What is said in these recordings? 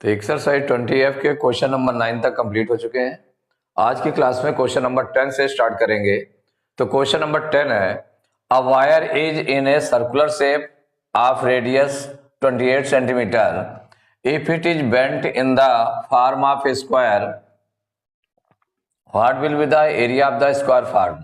तो exercise 20F के question number 9 तक कंप्लीट हो चुके हैं। आज की क्लास में क्वेश्चन नंबर 10 से स्टार्ट करेंगे। तो क्वेश्चन नंबर 10 है, a wire is in a circular shape of radius 28 centimetre if it is bent in the form of A square what will be the area of the square form.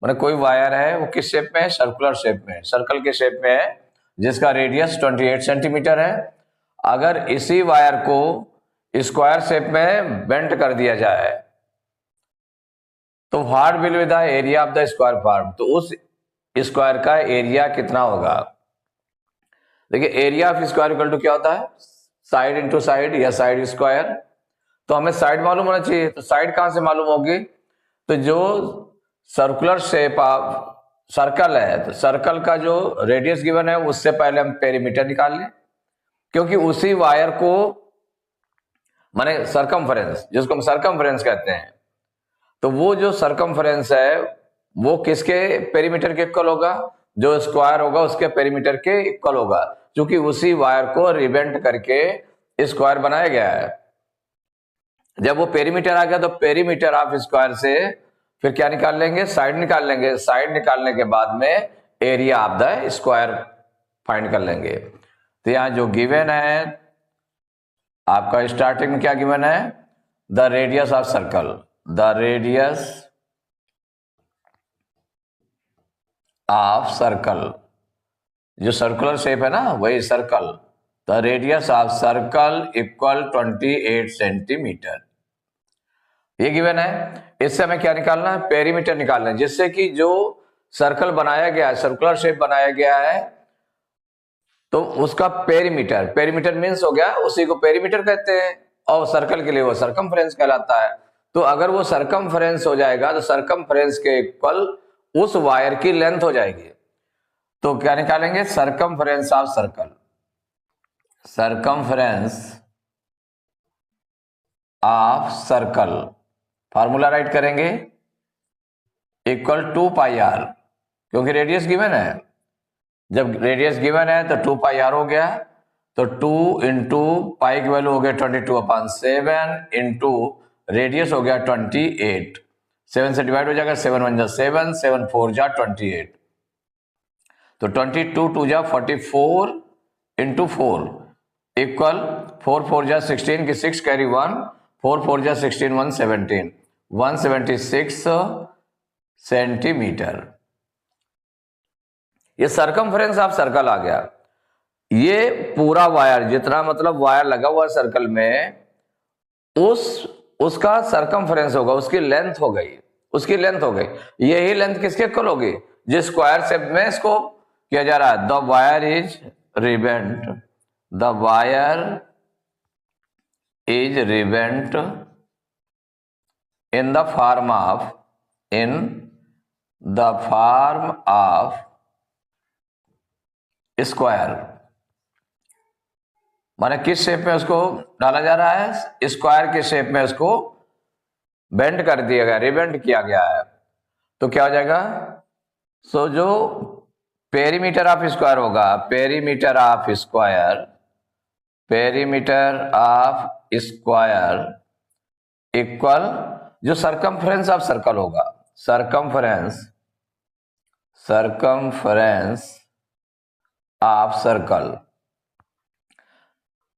मैंने कोई wire है, वो किस shape में है? Circular shape में, circle के shape में है, जिसका रेडियस 28 सेंटीमीटर है। अगर इसी वायर को स्क्वायर शेप में बेंट कर दिया जाए तो what will be the area of the square form, तो उस स्क्वायर का एरिया कितना होगा। देखिए, area of square equal to क्या होता है? साइड इंटू साइड या साइड स्क्वायर। तो हमें साइड मालूम होना चाहिए, तो साइड कहां से मालूम होगी? तो जो सर्कुलर शेप ऑफ सर्कल है, तो सर्कल का जो रेडियस गिवन है उससे पहले हम पेरीमीटर निकाल लें, क्योंकि उसी वायर को माने सरकमफ्रेंस, जिसको हम सरकमफ्रेंस कहते हैं, तो वो जो सरकमफ्रेंस है वो किसके पेरीमीटर के इक्वल होगा? जो स्क्वायर होगा उसके पेरीमीटर के इक्वल होगा, क्योंकि उसी वायर को रिबेंट करके स्क्वायर बनाया गया है। जब वो पेरीमीटर आ गया तो पेरीमीटर ऑफ स्क्वायर से फिर क्या निकाल लेंगे? साइड निकाल लेंगे। साइड निकालने के बाद में area of the square find कर लेंगे। तो यहां जो गिवन है आपका, स्टार्टिंग में क्या गिवन है? The radius of circle, the radius of circle, जो सर्कुलर शेप है ना वही circle, the radius of circle equal 28 centimetre, ये गिवन है। इससे हमें क्या निकालना है? पेरीमीटर निकालना है, जिससे कि जो सर्कल बनाया गया है, सर्कुलर शेप बनाया गया है, तो उसका पेरीमीटर, पेरीमीटर मीन्स हो गया, उसी को पेरीमीटर कहते हैं, और सर्कल के लिए वो सरकमफ्रेंस कहलाता है। तो अगर वो सरकमफ्रेंस हो जाएगा तो सरकमफ्रेंस के इक्वल उस वायर की लेंथ हो जाएगी। तो क्या निकालेंगे? Circumference of circle, circumference of circle, formula right करेंगे, इक्वल 2πr, क्योंकि रेडियस गिवन है। जब रेडियस गिवन है तो 2πr हो गया, तो 2 इंटू पाई की वैल्यू हो गया 22/7 इंटू रेडियस हो गया 28, 7 से डिवाइड हो जाएगा, 7 1 जा 7, 7 4 जा 28, तो 22 2 जा 44 इंटू 4 इक्वल 4 4 जा 16 की 6 कैरी 1, 4 4 जा 16 117, 176 सेंटीमीटर। ये सरकमफ्रेंस ऑफ सर्कल आ गया। ये पूरा वायर, जितना मतलब वायर लगा हुआ सर्कल में, उसका सरकमफ्रेंस होगा, उसकी लेंथ हो गई, उसकी लेंथ हो गई। यही लेंथ किसके इक्वल होगी? जिस स्क्वायर शेप में इसको किया जा रहा है। The wire is rebent, the wire is rebent in the form of square, माने किस शेप में उसको डाला जा रहा है? स्क्वायर के शेप में उसको बेंड कर दिया गया, रिबेंड किया गया है। तो क्या हो जाएगा? सो जो पेरीमीटर ऑफ स्क्वायर होगा, perimeter of square, perimeter of square equal जो सरकमफ्रेंस ऑफ सर्कल होगा, सरकमफ्रेंस, सरकमफ्रेंस ऑफ सर्कल।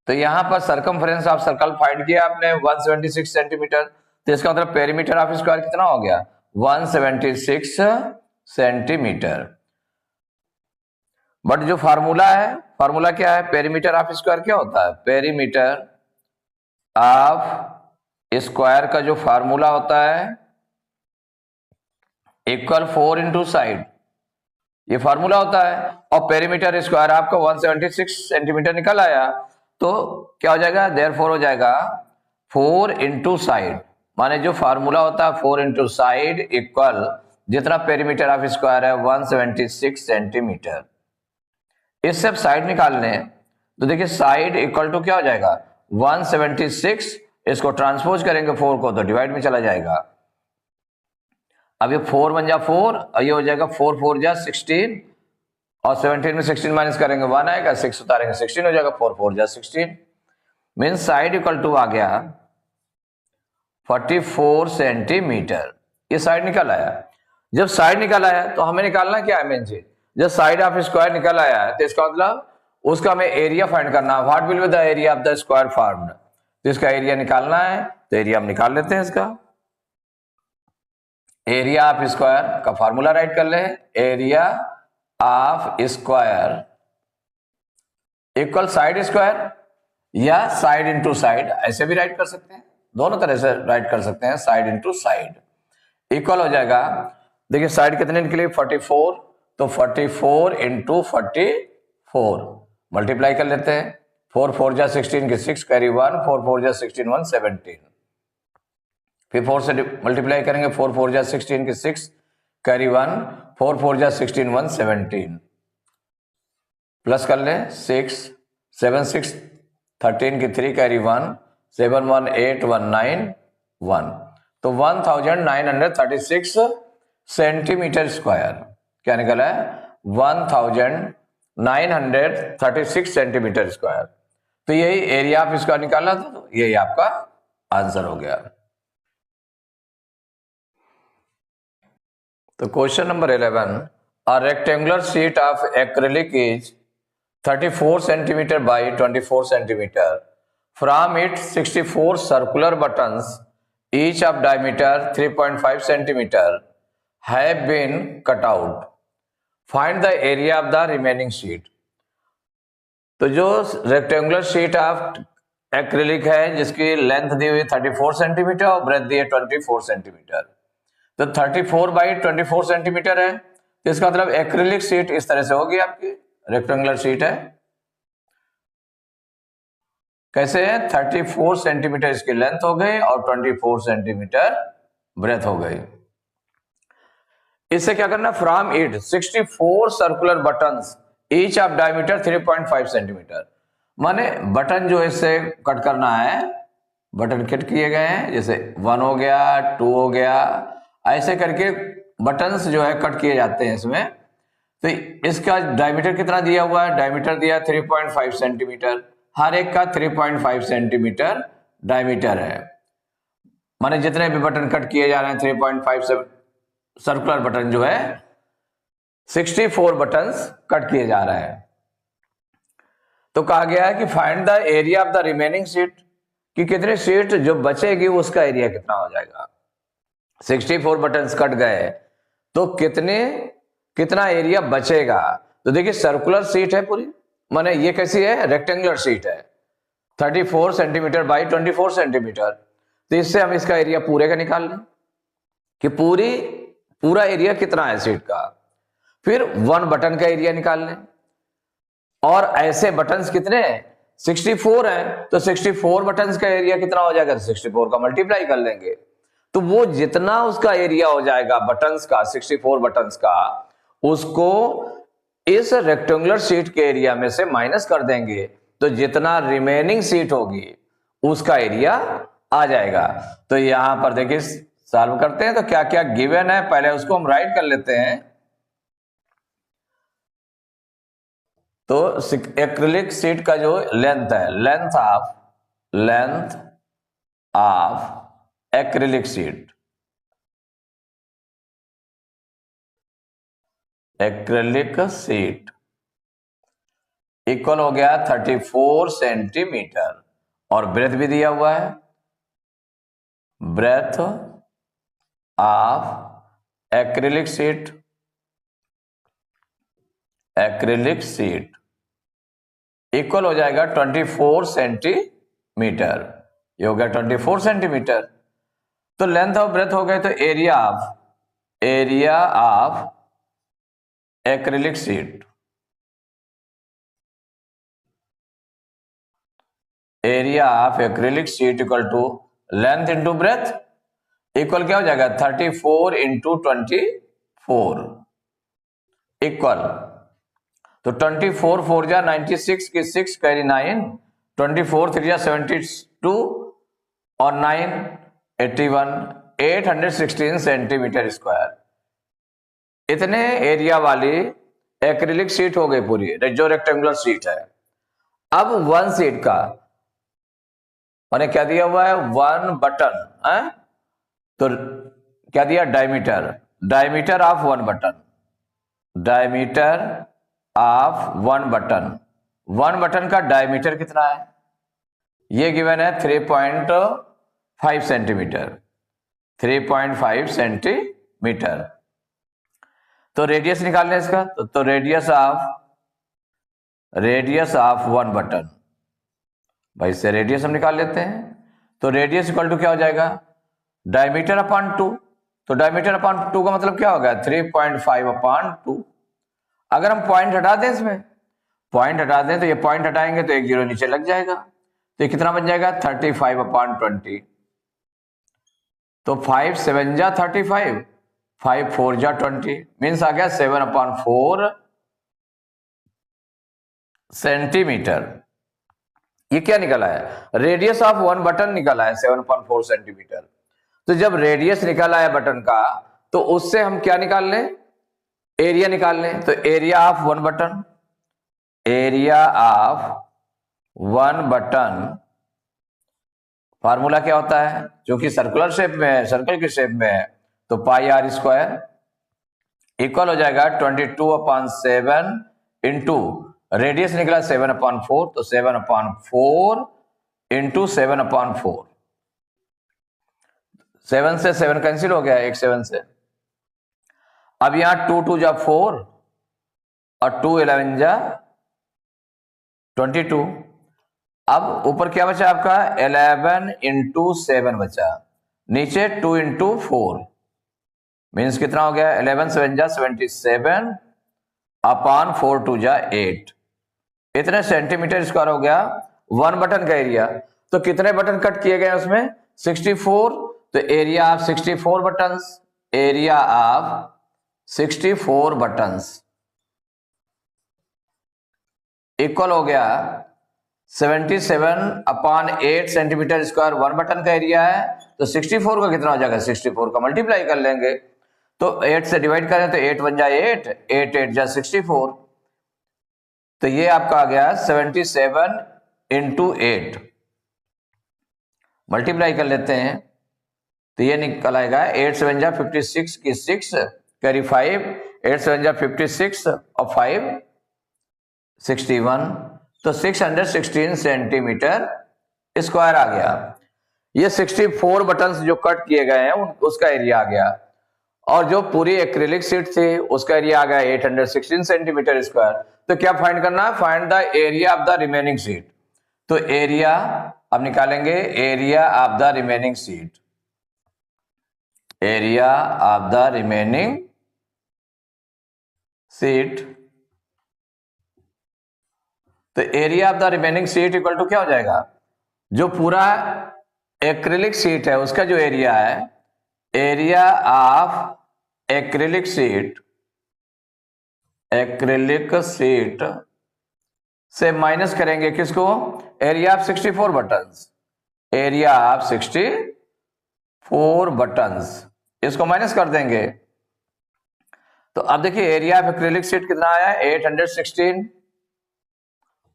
तो यहां पर सरकमफ्रेंस ऑफ सर्कल फाइंड किया आपने 176 सेंटीमीटर, तो इसका मतलब पेरीमीटर ऑफ स्क्वायर कितना हो गया? 176 सेंटीमीटर। बट जो फार्मूला है, फार्मूला क्या है? पेरीमीटर ऑफ स्क्वायर क्या होता है? पेरीमीटर ऑफ स्क्वायर का जो फार्मूला होता है इक्वल 4 इंटू साइड, ये फार्मूला होता है। और पेरीमीटर स्क्वायर आपका 176 सेंटीमीटर निकल आया, तो क्या हो जाएगा? देयरफॉर हो जाएगा 4 इंटू साइड, माने जो फार्मूला होता है 4 इंटू साइड इक्वल जितना पेरीमीटर ऑफ स्क्वायर है 176 सेंटीमीटर। इससे अब साइड निकालने, तो देखिए साइड इक्वल टू क्या हो जाएगा? 176, इसको ट्रांसपोज करेंगे 4 को तो डिवाइड में चला जाएगा। अब ये 4 1 जा 4, और ये हो जाएगा 4 4 जा 16, और 17 में 16 माइनस करेंगे 1 आएगा, 6 उतारेंगे 16 हो जाएगा, 4 4 जा 16। मीन साइड इक्वल टू आ गया 44 सेंटीमीटर। ये साइड निकल आया। जब साइड निकल आया तो हमें निकालना क्या है मेन चीज, जब साइड ऑफ स्क्वायर निकल आया है तो इसका मतलब उसका हमें एरिया फाइंड करना है। What will be the area of the square formed, तो इसका एरिया निकालना है, तो एरिया हम निकाल लेते हैं। इसका एरिया ऑफ स्क्वायर का फॉर्मूला राइट कर ले, area of square equal side square या साइड इंटू साइड, ऐसे भी राइट कर सकते हैं, दोनों तरह से राइट कर सकते हैं, साइड इंटू साइड इक्वल हो जाएगा। देखिए साइड कितने निकले 44, तो 44 इंटू 44 मल्टीप्लाई कर लेते हैं। 4 4 जा 16 के 6 कैरी 1, 4 4 जा 16 1 17, फिर 4 से मल्टीप्लाई करेंगे, 4 4 जा 16 के 6 कैरी 1, 4 4 जा 16 1 17, प्लस कर ले 6 7 6 13 की 3 कैरी 1, 7 1 8 1 9 1, तो 1936 सेंटीमीटर स्क्वायर क्या निकला है 1936 सेंटीमीटर स्क्वायर। तो यही एरिया ऑफ स्क्वायर निकालना था, तो यही आपका आंसर हो गया। तो question number 11, a rectangular sheet of acrylic is 34 centimetre by 24 centimetre, from it 64 circular buttons each of diameter 3.5 centimeter have been cut out. Find the area of the remaining sheet. तो जो rectangular sheet of acrylic है जिसकी length दी हुई 34 centimetre और breath दी है 24 centimetre, तो 34 by 24 centimetre है, तो इसका मतलब एक्रिलिक शीट इस तरह से होगी आपकी, रेक्टेंगुलर शीट है। कैसे है 34 सेंटीमीटर इसकी लेंथ हो गई और 24 सेंटीमीटर ब्रेथ हो गई। इससे क्या करना, from it 64 circular buttons each of diameter 3.5 centimetre, माने बटन जो इससे कट करना है, बटन कट किए गए हैं, जैसे 1 हो गया 2 हो गया, ऐसे करके बटन्स जो है कट किए जाते हैं इसमें। तो इसका डायमीटर कितना दिया हुआ है, डायमीटर दिया 3.5 सेंटीमीटर, हर एक का 3.5 सेंटीमीटर डायमीटर है, माने जितने भी बटन कट किए जा रहे हैं 3.5 सर्कुलर बटन जो है 64 बटन्स कट किए जा रहे हैं। तो कहा गया है कि find the area of the remaining sheet, कि कितनी शीट जो बचेगी उसका एरिया कितना हो जाएगा। 64 बटन्स कट गए तो कितना एरिया बचेगा। तो देखिए सर्कुलर शीट है पूरी, माने ये कैसी है, रेक्टेंगुलर शीट है, 34 सेंटीमीटर बाई 24 सेंटीमीटर, तो इससे हम इसका एरिया पूरे का निकाल लें कि पूरा एरिया कितना है शीट का। फिर 1 बटन का एरिया निकाल लें, और ऐसे बटन्स कितने हैं 64 हैं, तो 64 बटन्स का एरिया कितना हो जाएगा, 64 का मल्टीप्लाई कर लेंगे, तो वो जितना उसका एरिया हो जाएगा बटन्स का 64 बटन्स का, उसको इस रेक्टेंगुलर शीट के एरिया में से माइनस कर देंगे, तो जितना रिमेनिंग शीट होगी उसका एरिया आ जाएगा। तो यहां पर देखिए सॉल्व करते हैं, तो क्या क्या गिवन है पहले उसको हम राइट कर लेते हैं। तो एक्रिलिक शीट का जो लेंथ है, length of acrylic sheet, acrylic sheet equal हो गया 34 सेंटीमीटर, और ब्रेथ भी दिया हुआ है, breadth of acrylic sheet equal हो जाएगा 24 सेंटीमीटर, ये हो गया 24 सेंटीमीटर। तो लेंथ ऑफ ब्रेथ हो गए, तो area of acrylic sheet, area of acrylic sheet equal to length into breadth, equal क्या हो जाएगा 34 इंटू 24 इक्वल, तो 24 4 जा 96 की 6 कैरी 9, 24 3 जा 72 और 9 81, 816 सेंटीमीटर स्क्वायर। इतने एरिया वाली एक्रिलिक शीट हो गई पूरी, जो रेक्टेंगुलर शीट है। अब 1 शीट का उन्हें क्या दिया हुआ है, 1 बटन है, तो क्या दिया, diameter, diameter of 1 button, diameter of 1 button, 1 button का डायमीटर कितना है, ये गिवन है 3.5 सेंटीमीटर, 3.5 सेंटीमीटर। तो रेडियस निकालने इसका, तो रेडियस ऑफ 1 बटन, भाई इससे रेडियस हम निकाल लेते हैं। तो रेडियस इक्वल टू क्या हो जाएगा, डायमीटर अपॉन 2, तो डायमीटर अपॉन 2 का मतलब क्या होगा, 3.5 अपॉन 2। अगर हम पॉइंट हटा दें, इसमें पॉइंट हटा दें, तो ये पॉइंट हटाएंगे तो एक जीरो नीचे लग जाएगा, तो ये कितना बन जाएगा, 35 अपॉन 20। तो 5 7 जा 35, 5 4 जा 20, मीन्स आ गया 7 अपॉन 4 सेंटीमीटर। ये क्या निकला है, रेडियस ऑफ 1 बटन निकला है 7.4 सेंटीमीटर। तो जब रेडियस निकला है बटन का, तो उससे हम क्या निकाल लें, एरिया निकाल लें। तो area of 1 button, area of 1 button, formula क्या होता है, क्योंकि सर्कुलर शेप में है, सर्कल के शेप में है, तो पाई आर स्क्वायर इक्वल हो जाएगा 22 अपॉन 7 इंटू रेडियस निकला 7 अपॉन 4, तो 7 अपॉन 4 इंटू 7 अपॉन 4, 7 से 7 कैंसिल हो गया, एक 7 से। अब यहां 2 2 जा 4 और 2 11 जा 22। अब ऊपर क्या बचा आपका, 11 इंटू 7 बचा, नीचे 2 इंटू 4, मीन्स कितना हो गया, 11 7 जा 77 अपॉन 4 2 जा 8, इतने सेंटीमीटर स्क्वायर हो गया 1 बटन का एरिया। तो कितने बटन कट किए गए उसमें, 64, तो area of 64 buttons, area of 64 buttons equal हो गया 77 अपॉन 8 सेंटीमीटर स्क्वायर 1 बटन का एरिया है। तो 64 का कितना हो जाएगा, 64 का मल्टीप्लाई कर लेंगे, तो 8 से डिवाइड करें तो 8 1 जा 8, 8 8 जा 64, तो ये आपका आ गया 77 इंटू 8, मल्टीप्लाई कर लेते हैं तो ये निकल आएगा 8 7 जा 56 की 6 कैरी 5, 8 7 जा 56 और 5 61, तो 616 सेंटीमीटर स्क्वायर आ गया। ये 64 बटन्स जो कट किए गए हैं उसका एरिया आ गया, और जो पूरी एक्रिलिक शीट थी उसका एरिया आ गया 816 सेंटीमीटर स्क्वायर। तो क्या फाइंड करना है, find the area of the remaining sheet. तो एरिया अब निकालेंगे, area of the remaining sheet, area of the remaining sheet. तो area of the remaining sheet equal to क्या हो जाएगा, जो पूरा एक्रिलिक शीट है उसका जो एरिया है, area of acrylic sheet, acrylic sheet से माइनस करेंगे किसको, area of 64 buttons, area of 64 buttons, इसको माइनस कर देंगे। तो अब देखिए एरिया ऑफ एक्रिलिक शीट कितना आया, 816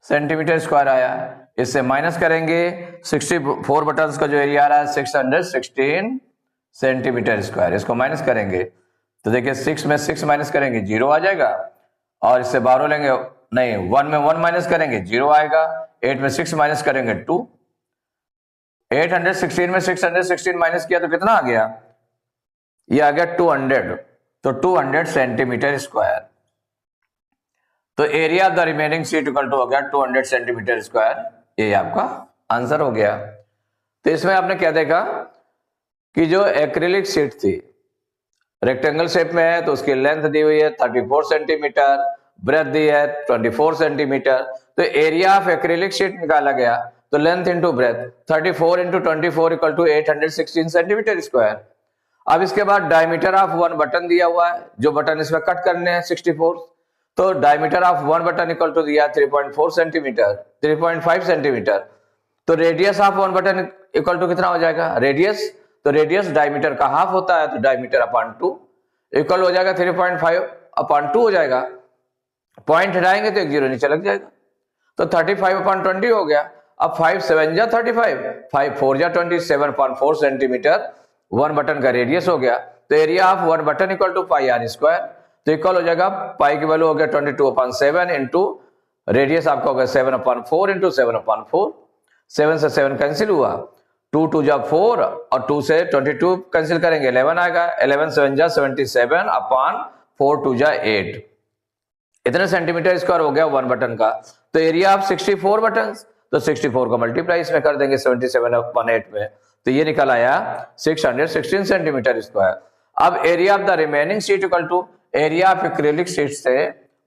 सेंटीमीटर स्क्वायर आया, इससे माइनस करेंगे 64 बटन्स का जो एरिया आ रहा है 616 सेंटीमीटर स्क्वायर, इसको माइनस करेंगे तो देखिए 6 में 6 माइनस करेंगे 0 आ जाएगा, और इससे 12 लेंगे, नहीं 1 में 1 माइनस करेंगे 0 आएगा, 8 में 6 माइनस करेंगे 2, 816 में 616 माइनस किया तो कितना आ गया, ये आ गया 200, तो 200 सेंटीमीटर स्क्वायर। तो area of the remaining sheet equal to हो गया 200 सेंटीमीटर स्क्वायर, ये आपका आंसर हो गया। तो इसमें आपने क्या देखा कि जो एक्रिलिक शीट थी रेक्टेंगल शेप में है, तो उसकी लेंथ दी हुई है 34 सेंटीमीटर, ब्रेथ दी है 24 सेंटीमीटर, तो एरिया ऑफ एक्रिलिक शीट निकाला गया, तो length into breadth 34 into 24 equal to 816 centimetre square. अब इसके बाद डायमीटर ऑफ 1 बटन दिया हुआ है, जो बटन इसमें कट करने हैं 64, तो diameter of 1 button equal to दिया 3.4 सेंटीमीटर, 3.5 सेंटीमीटर, तो radius of 1 button equal to कितना हो जाएगा, रेडियस, तो रेडियस डायमीटर का हाफ होता है, तो डायमीटर अपॉन 2 इक्वल हो जाएगा 3.5 अपॉन 2 हो जाएगा, पॉइंट हटाएंगे तो एक जीरो नीचे लग जाएगा, तो 35 अपॉन 20 हो गया। अब 5 7 जा 35, 5 4 जा 27.4 सेंटीमीटर वन बटन का रेडियस हो गया। तो area of one button equal to pi r square, तो इक्वल हो जाएगा पाई की वैल्यू हो गया 22/7 इंटू रेडियस आपका हो गया 7/4 इंटू 7/4, 7 से 7 कैंसिल हुआ, 2 2 जा 4 और 2 से 22 कैंसिल करेंगे 11 आएगा, 11 7 जा 77/4 2 जा 8, इतने सेंटीमीटर स्क्वायर हो गया वन बटन का। तो एरिया ऑफ 64 बटन, तो 64 को मल्टीप्लाई इसमें कर देंगे 77/8 में, तो ये निकल आया 616 सेंटीमीटर स्क्वायर। अब area of the remaining sheet equal to area of acrylic sheet से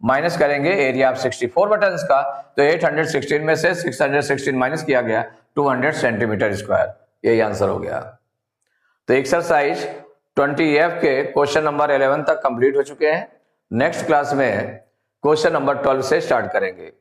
माइनस करेंगे एरिया ऑफ 64 बटन का, तो 816 में से 616 माइनस किया गया 200 सेंटीमीटर स्क्वायर, यही आंसर हो गया। तो एक्सरसाइज 20F के क्वेश्चन नंबर 11 तक कंप्लीट हो चुके हैं। नेक्स्ट क्लास में क्वेश्चन नंबर 12 से स्टार्ट करेंगे।